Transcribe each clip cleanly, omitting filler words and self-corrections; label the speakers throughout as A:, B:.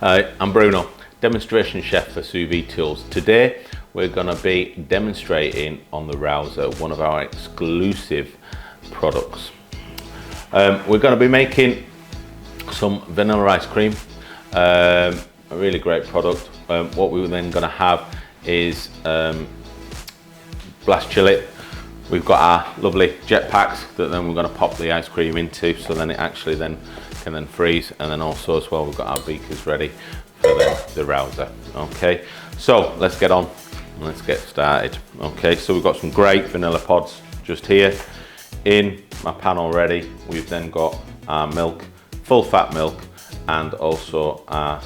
A: Hi, I'm Bruno, demonstration chef for Sous Vide Tools. Today we're going to be demonstrating on the Rowzer, one of our exclusive products. We're going to be making some vanilla ice cream, a really great product. What we're then going to have is blast chill it. We've got our lovely jet packs that then we're going to pop the ice cream into, so then it actually then can then freeze. And then also as well, we've got our beakers ready for the Rowzer. Okay, so let's get on and let's get started. Okay, so we've got some great vanilla pods just here in my pan already. We've then got our milk, full fat milk, and also our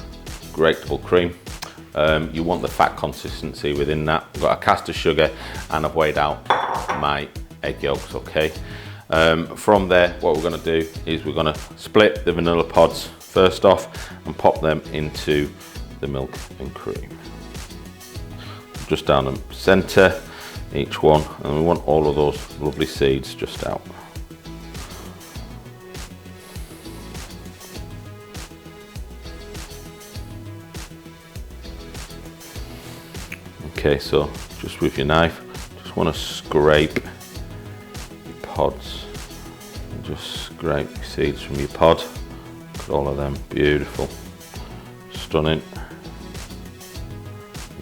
A: gratable cream. You want the fat consistency within that. We've got our custard sugar, and I've weighed out my egg yolks. Okay, from there what we're going to do is we're going to split the vanilla pods first off and pop them into the milk and cream just down the center, each one, and we want all of those lovely seeds just out. Okay, so just with your knife, just want to scrape your pods and just scrape your seeds from your pod. Look at all of them, beautiful, stunning.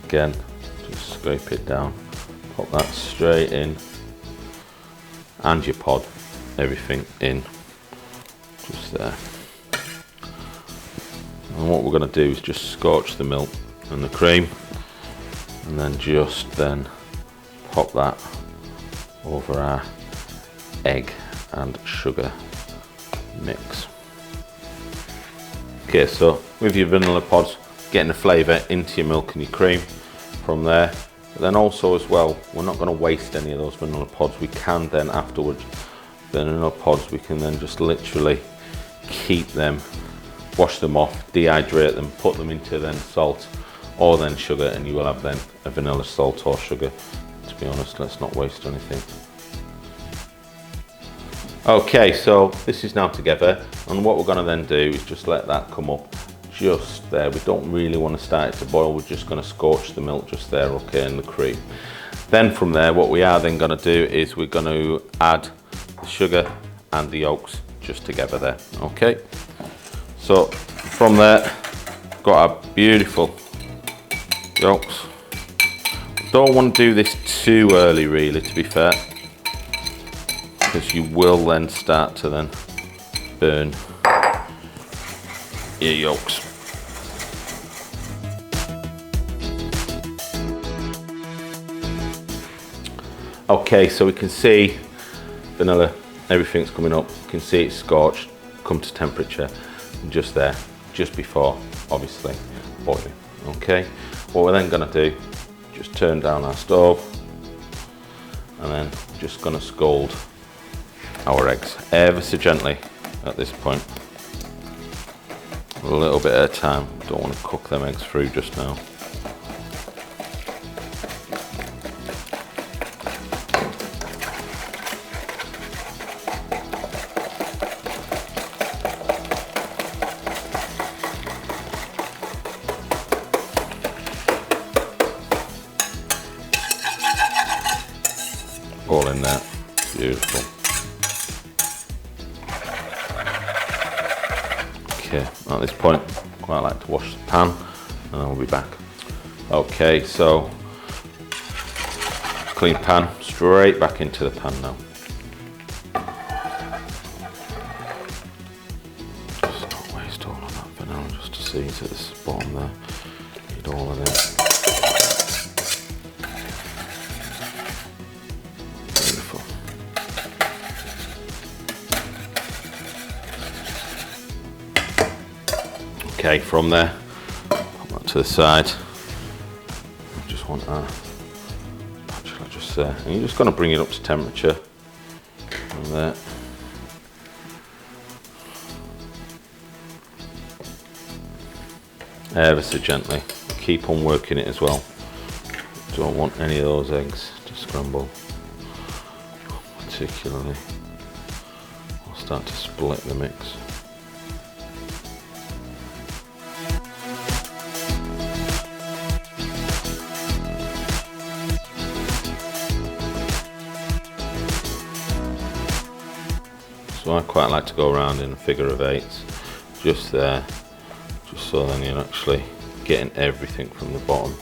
A: Again, just scrape it down, pop that straight in, and your pod, everything in, just there. And what we're going to do is just scorch the milk and the cream, and then just then pop that over our egg and sugar mix. Okay, so with your vanilla pods, getting the flavour into your milk and your cream from there. But then also as well, we're not going to waste any of those vanilla pods. We can then afterwards, the vanilla pods, we can then just literally keep them, wash them off, dehydrate them, put them into then salt or then sugar, and you will have then a vanilla salt or sugar. To be honest, let's not waste anything. Okay, so this is now together, and what we're going to then do is just let that come up just there. We don't really want to start it to boil, we're just going to scorch the milk just there, okay, and the cream. Then from there, what we are then going to do is we're going to add the sugar and the yolks just together there. Okay, so from there, got our beautiful yolks. Don't want to do this too early really, to be fair, because you will then start to then burn your yolks. Okay, so we can see vanilla, everything's coming up. You can see it's scorched, come to temperature, and just there, just before obviously boiling. Okay, what we're then going to do, just turn down our stove, and then just going to scald our eggs ever so gently at this point, a little bit at a time. Don't want to cook them eggs through just now. All in there, beautiful. Okay, at this point, quite like to wash the pan, and then we'll be back. Okay, so clean pan, straight back into the pan now. Just not waste all of that vanilla, just to see to the bottom there. Need all of it. Okay, from there, put that to the side. I just want our spatula just there, and you're just going to bring it up to temperature from there. Ever so gently. Keep on working it as well. Don't want any of those eggs to scramble, particularly. I'll start to split the mix. So I quite like to go around in a figure of eights, just there, just so then you're actually getting everything from the bottom.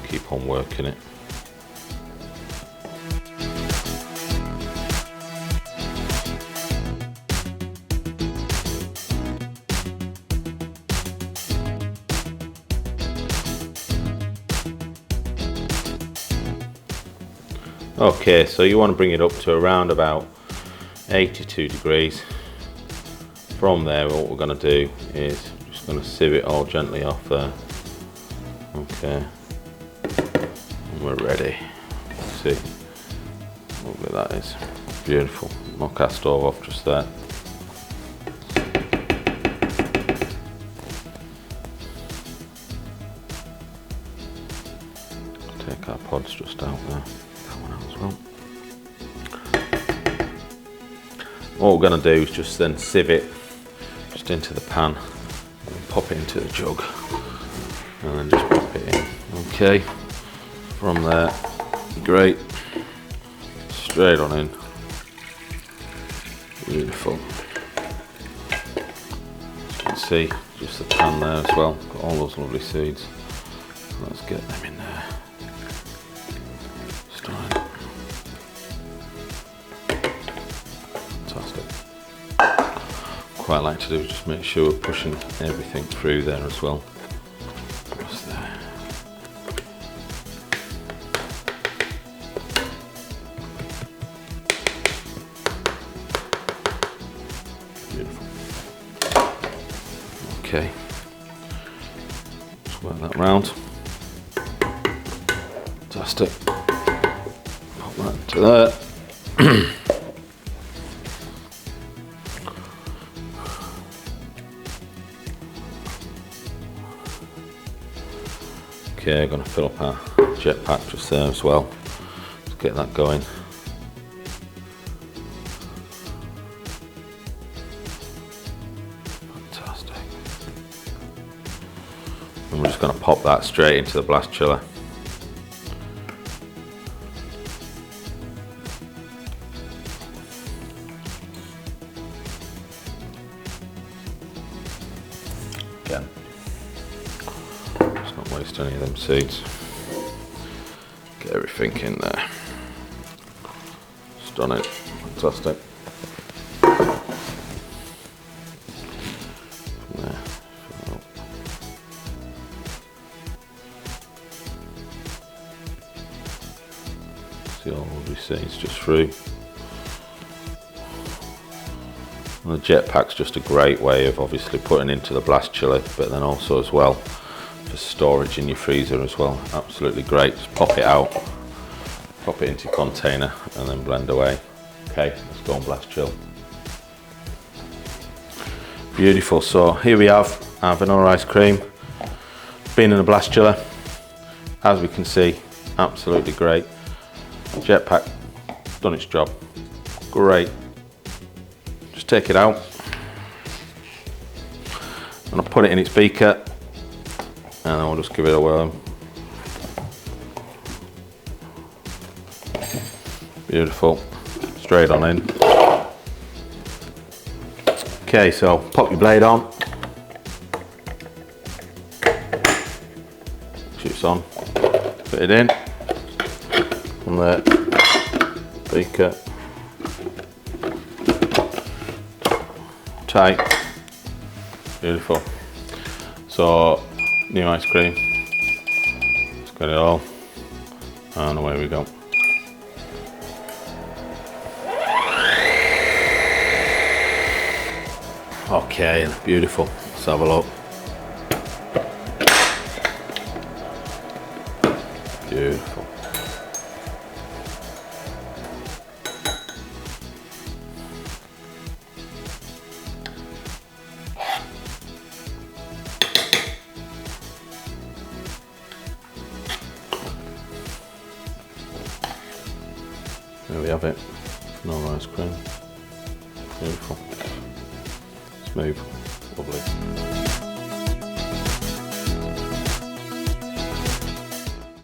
A: Keep on working it. Okay, so you want to bring it up to around about 82 degrees. From there, what we're going to do is just going to sieve it all gently off there. Okay, and we're ready. Let's see, lovely that is, beautiful. Knock our stove off just there. Take our pods just out there. Well. What we're going to do is just then sieve it just into the pan and pop it into the jug and then just pop it in. Okay, from there, great, straight on in, beautiful. As you can see, just the pan there as well, got all those lovely seeds. So let's get them in there. Quite like to do is just make sure we're pushing everything through there as well. Just there. Beautiful. Okay. Just work that round. Fantastic. Pop that into there. Okay, I'm going to fill up our jet pack just there as well. Let's get that going. Fantastic. And we're just going to pop that straight into the blast chiller. Again. Not waste any of them seeds. Get everything in there. Just done it. Fantastic. From there, fill up. See all lovely seeds just through. And the jet pack's just a great way of obviously putting into the blast chiller, but then also as well for storage in your freezer as well. Absolutely great. Just pop it out, pop it into your container and then blend away. Okay, let's go and blast chill. Beautiful. So here we have our vanilla ice cream been in the blast chiller. As we can see, absolutely great. Jetpack done its job. Great. Just take it out and I'll put it in its beaker. And I'll just give it a whirl. Beautiful, straight on in. Okay, so pop your blade on. Shoots on, put it in. From there, beaker. Tight, beautiful. So, new ice cream, let's get it all, and away we go. Okay, beautiful, let's have a look. Beautiful. There we have it, no ice cream, beautiful, smooth, lovely.